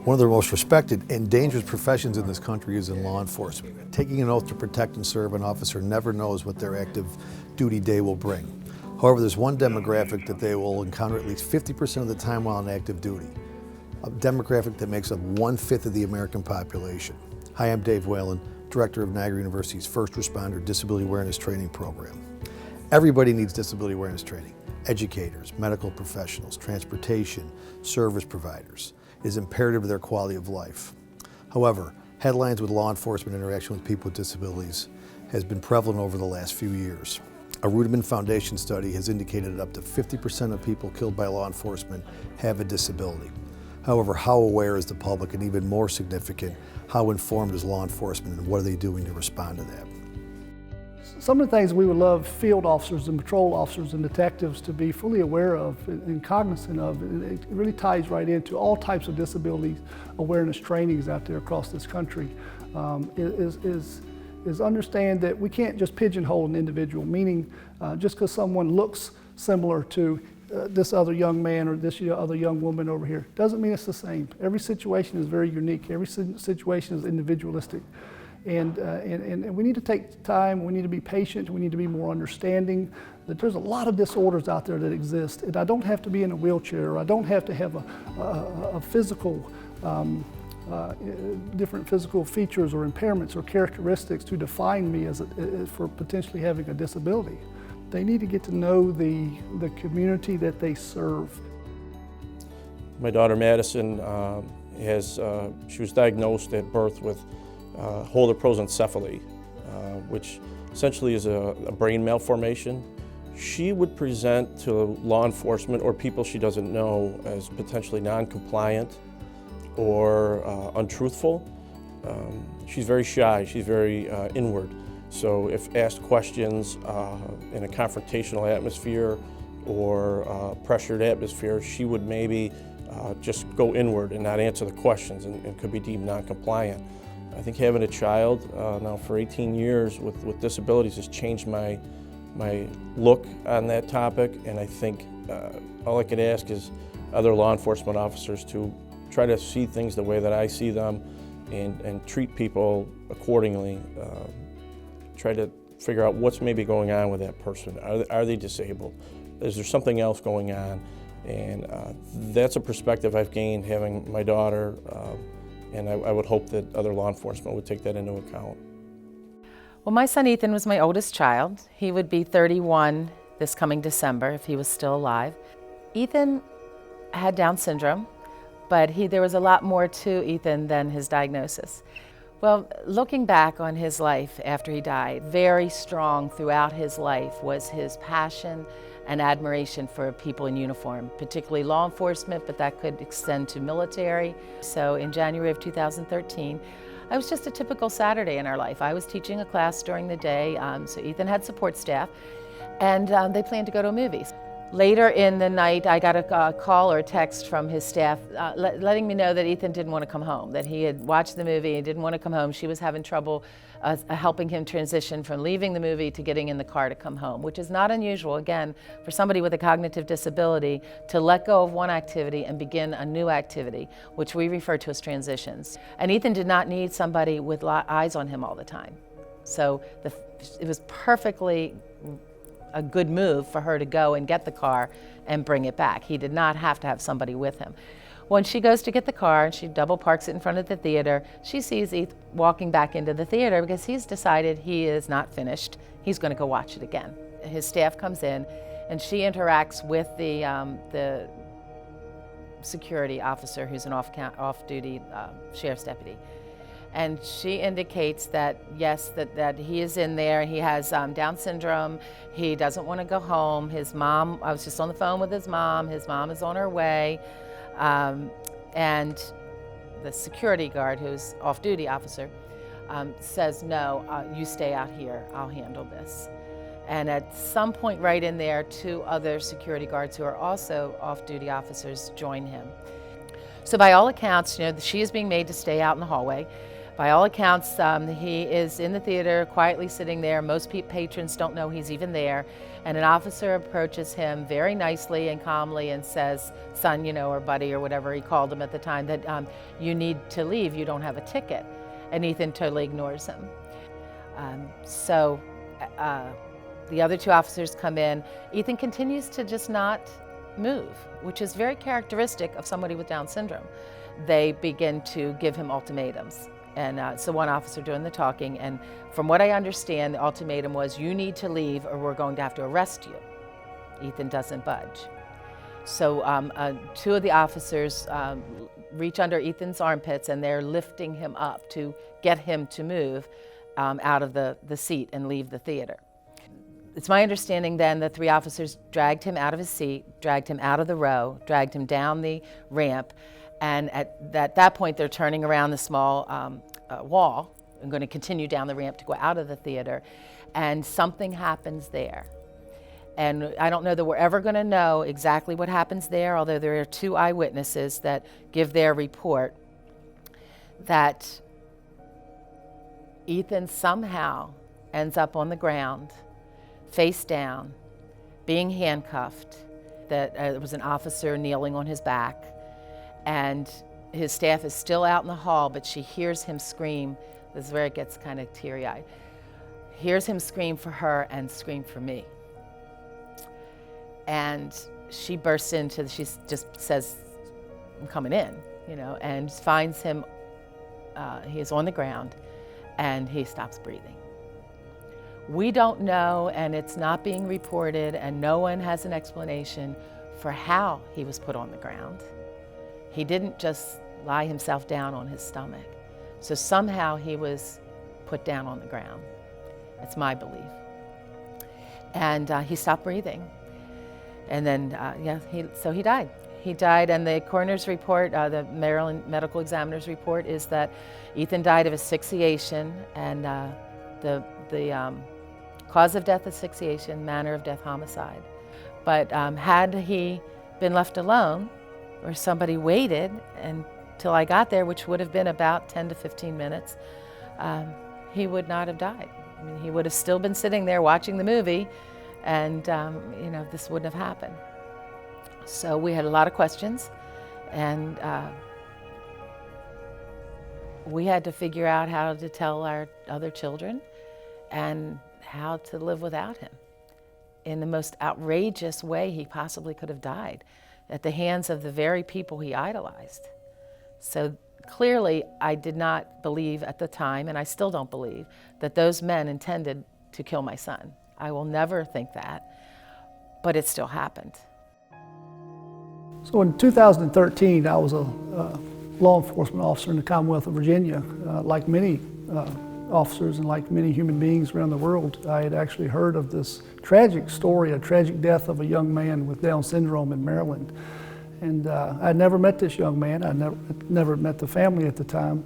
One of the most respected and dangerous professions in this country is in law enforcement. Taking an oath to protect and serve, an officer never knows what their active duty day will bring. However, there's one demographic that they will encounter at least 50% of the time while on active duty, a demographic that makes up 1/5 of the American population. Hi, I'm Dave Whalen, Director of Niagara University's First Responder Disability Awareness Training Program. Everybody needs disability awareness training. Educators, medical professionals, transportation, service providers. It is imperative to their quality of life. However, headlines with law enforcement interaction with people with disabilities has been prevalent over the last few years. A Ruderman Foundation study has indicated that up to 50% of people killed by law enforcement have a disability. However, how aware is the public, and even more significant, how informed is law enforcement and what are they doing to respond to that? Some of the things we would love field officers and patrol officers and detectives to be fully aware of and cognizant of, it really ties right into all types of disability awareness trainings out there across this country, is understand that we can't just pigeonhole an individual, meaning just because someone looks similar to this other young man or this other young woman over here, doesn't mean it's the same. Every situation is very unique. Every situation is individualistic. And we need to take time, we need to be patient, we need to be more understanding that there's a lot of disorders out there that exist. And I don't have to be in a wheelchair, or I don't have to have a physical, different physical features or impairments or characteristics to define me as for potentially having a disability. They need to get to know the community that they serve. My daughter Madison she was diagnosed at birth with Holder prosencephaly, which essentially is a brain malformation. She would present to law enforcement or people she doesn't know as potentially non-compliant or untruthful. She's very shy, she's very inward. So if asked questions in a confrontational atmosphere or pressured atmosphere, she would maybe just go inward and not answer the questions and could be deemed non-compliant. I think having a child now for 18 years with disabilities has changed my look on that topic, and I think all I could ask is other law enforcement officers to try to see things the way that I see them and treat people accordingly. Try to figure out what's maybe going on with that person. Are they disabled? Is there something else going on? And that's a perspective I've gained having my daughter. And I would hope that other law enforcement would take that into account. Well, my son Ethan was my oldest child. He would be 31 this coming December if he was still alive. Ethan had Down syndrome, but there was a lot more to Ethan than his diagnosis. Well, looking back on his life after he died, very strong throughout his life was his passion and admiration for people in uniform, particularly law enforcement, but that could extend to military. So in January of 2013, it was just a typical Saturday in our life. I was teaching a class during the day, so Ethan had support staff, and they planned to go to a movie. Later in the night, I got a call or a text from his staff letting me know that Ethan didn't want to come home, that he had watched the movie and didn't want to come home. She was having trouble helping him transition from leaving the movie to getting in the car to come home, which is not unusual, again, for somebody with a cognitive disability to let go of one activity and begin a new activity, which we refer to as transitions. And Ethan did not need somebody with eyes on him all the time. So it was perfectly a good move for her to go and get the car and bring it back. He did not have to have somebody with him. When she goes to get the car and she double parks it in front of the theater, she sees Ethan walking back into the theater because he's decided he is not finished. He's going to go watch it again. His staff comes in and she interacts with the security officer who's an off-duty sheriff's deputy. And she indicates that, yes, that he is in there. He has Down syndrome. He doesn't want to go home. His mom, I was just on the phone with his mom. His mom is on her way. And the security guard, who's off-duty officer, says, no, you stay out here. I'll handle this. And at some point right in there, 2 other security guards who are also off-duty officers join him. So by all accounts, she is being made to stay out in the hallway. By all accounts, he is in the theater, quietly sitting there. Most patrons don't know he's even there. And an officer approaches him very nicely and calmly and says, son, or buddy, or whatever he called him at the time, that you need to leave, you don't have a ticket. And Ethan totally ignores him. The other two officers come in. Ethan continues to just not move, which is very characteristic of somebody with Down syndrome. They begin to give him ultimatums. And so one officer doing the talking, and from what I understand, the ultimatum was, you need to leave or we're going to have to arrest you. Ethan doesn't budge. So two of the officers reach under Ethan's armpits and they're lifting him up to get him to move out of the seat and leave the theater. It's my understanding then that three officers dragged him out of his seat, dragged him out of the row, dragged him down the ramp, and at that point they're turning around the small wall and going to continue down the ramp to go out of the theater, and something happens there. And I don't know that we're ever going to know exactly what happens there, although there are two eyewitnesses that give their report that Ethan somehow ends up on the ground, face down, being handcuffed, that there was an officer kneeling on his back, and his staff is still out in the hall, but she hears him scream. This is where it gets kind of teary-eyed. Hears him scream for her and scream for me. And she bursts into, she just says, I'm coming in, and finds him, he is on the ground, and he stops breathing. We don't know, and it's not being reported, and no one has an explanation for how he was put on the ground. He didn't just lie himself down on his stomach. So somehow he was put down on the ground. That's my belief. And he stopped breathing. And then, so he died. He died, and the coroner's report, the Maryland medical examiner's report, is that Ethan died of asphyxiation, and the cause of death asphyxiation, manner of death homicide. But had he been left alone, or somebody waited until I got there, which would have been about 10 to 15 minutes, he would not have died. I mean, he would have still been sitting there watching the movie, and this wouldn't have happened. So we had a lot of questions, and we had to figure out how to tell our other children and how to live without him in the most outrageous way he possibly could have died, at the hands of the very people he idolized. So clearly, I did not believe at the time, and I still don't believe, that those men intended to kill my son. I will never think that, but it still happened. So in 2013, I was a law enforcement officer in the Commonwealth of Virginia. Like many officers and like many human beings around the world, I had actually heard of this tragic story, a tragic death of a young man with Down syndrome in Maryland. And I'd never met this young man. I never met the family at the time.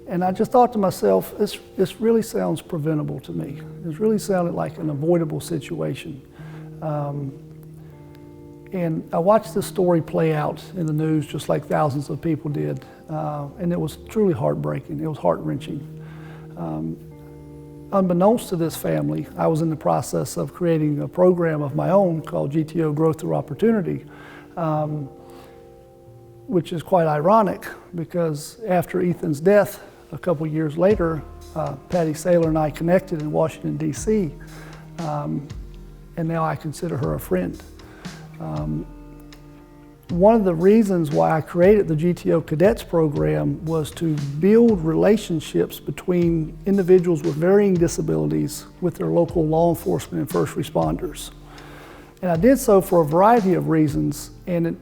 And I just thought to myself, this really sounds preventable to me. This really sounded like an avoidable situation. And I watched this story play out in the news just like thousands of people did. And it was truly heartbreaking. It was heart-wrenching. Unbeknownst to this family, I was in the process of creating a program of my own called GTO Growth Through Opportunity, which is quite ironic because after Ethan's death, a couple years later, Patty Saylor and I connected in Washington, D.C., and now I consider her a friend. One of the reasons why I created the GTO Cadets program was to build relationships between individuals with varying disabilities with their local law enforcement and first responders. And I did so for a variety of reasons, and it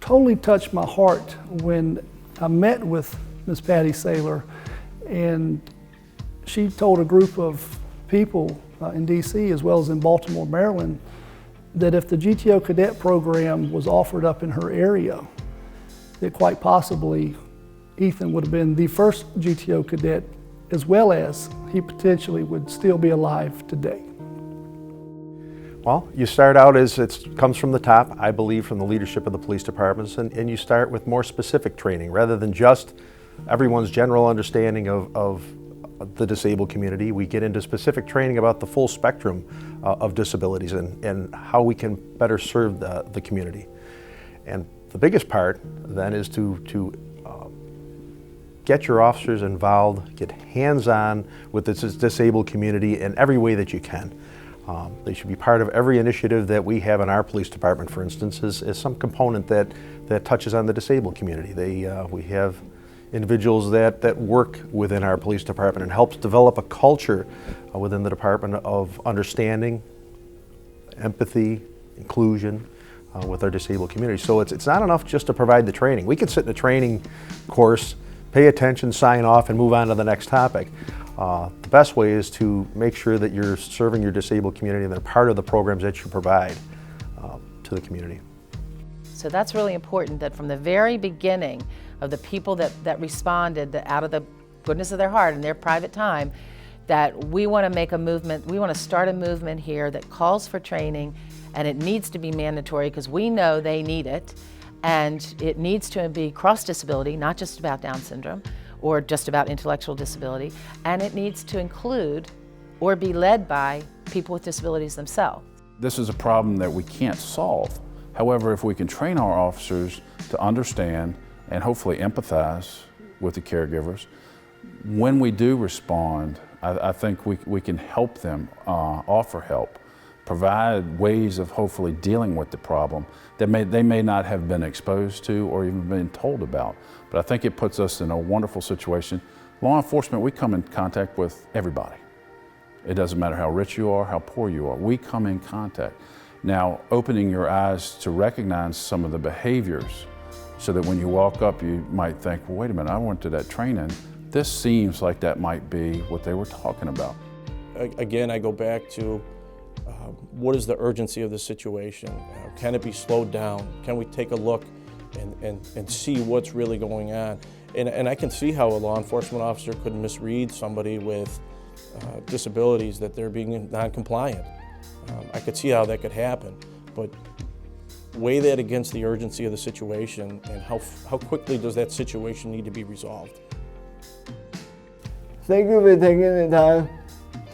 totally touched my heart when I met with Ms. Patty Saylor, and she told a group of people in DC as well as in Baltimore, Maryland, that if the GTO Cadet program was offered up in her area, that quite possibly Ethan would have been the first GTO Cadet, as well as he potentially would still be alive today. Well, you start out as it comes from the top, I believe, from the leadership of the police departments, and you start with more specific training rather than just everyone's general understanding of the disabled community. We get into specific training about the full spectrum of disabilities and how we can better serve the community. And the biggest part then is to get your officers involved, get hands-on with this disabled community in every way that you can. They should be part of every initiative that we have in our police department, for instance, is some component that touches on the disabled community. We have individuals that work within our police department and helps develop a culture within the department of understanding, empathy, inclusion with our disabled community. So it's not enough just to provide the training. We could sit in a training course, pay attention, sign off, and move on to the next topic. The best way is to make sure that you're serving your disabled community and they're part of the programs that you provide to the community. So that's really important, that from the very beginning of the people that responded, that out of the goodness of their heart and their private time, that we want to make a movement, we want to start a movement here that calls for training, and it needs to be mandatory because we know they need it, and it needs to be cross-disability, not just about Down syndrome or just about intellectual disability, and it needs to include or be led by people with disabilities themselves. This is a problem that we can't solve. However, if we can train our officers to understand and hopefully empathize with the caregivers, when we do respond, I think we can help them, offer help, provide ways of hopefully dealing with the problem that they may not have been exposed to or even been told about. But I think it puts us in a wonderful situation. Law enforcement, we come in contact with everybody. It doesn't matter how rich you are, how poor you are, we come in contact. Now, opening your eyes to recognize some of the behaviors so that when you walk up, you might think, well, wait a minute, I went to that training. This seems like that might be what they were talking about. Again, I go back to what is the urgency of the situation? Can it be slowed down? Can we take a look and see what's really going on? And I can see how a law enforcement officer could misread somebody with disabilities that they're being non-compliant. I could see how that could happen, but weigh that against the urgency of the situation and how quickly does that situation need to be resolved. Thank you for taking the time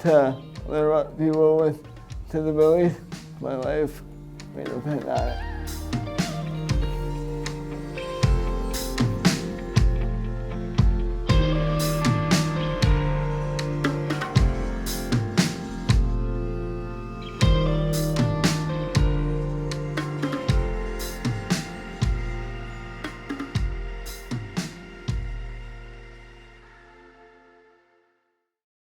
to learn about people with disabilities. My life may depend on it.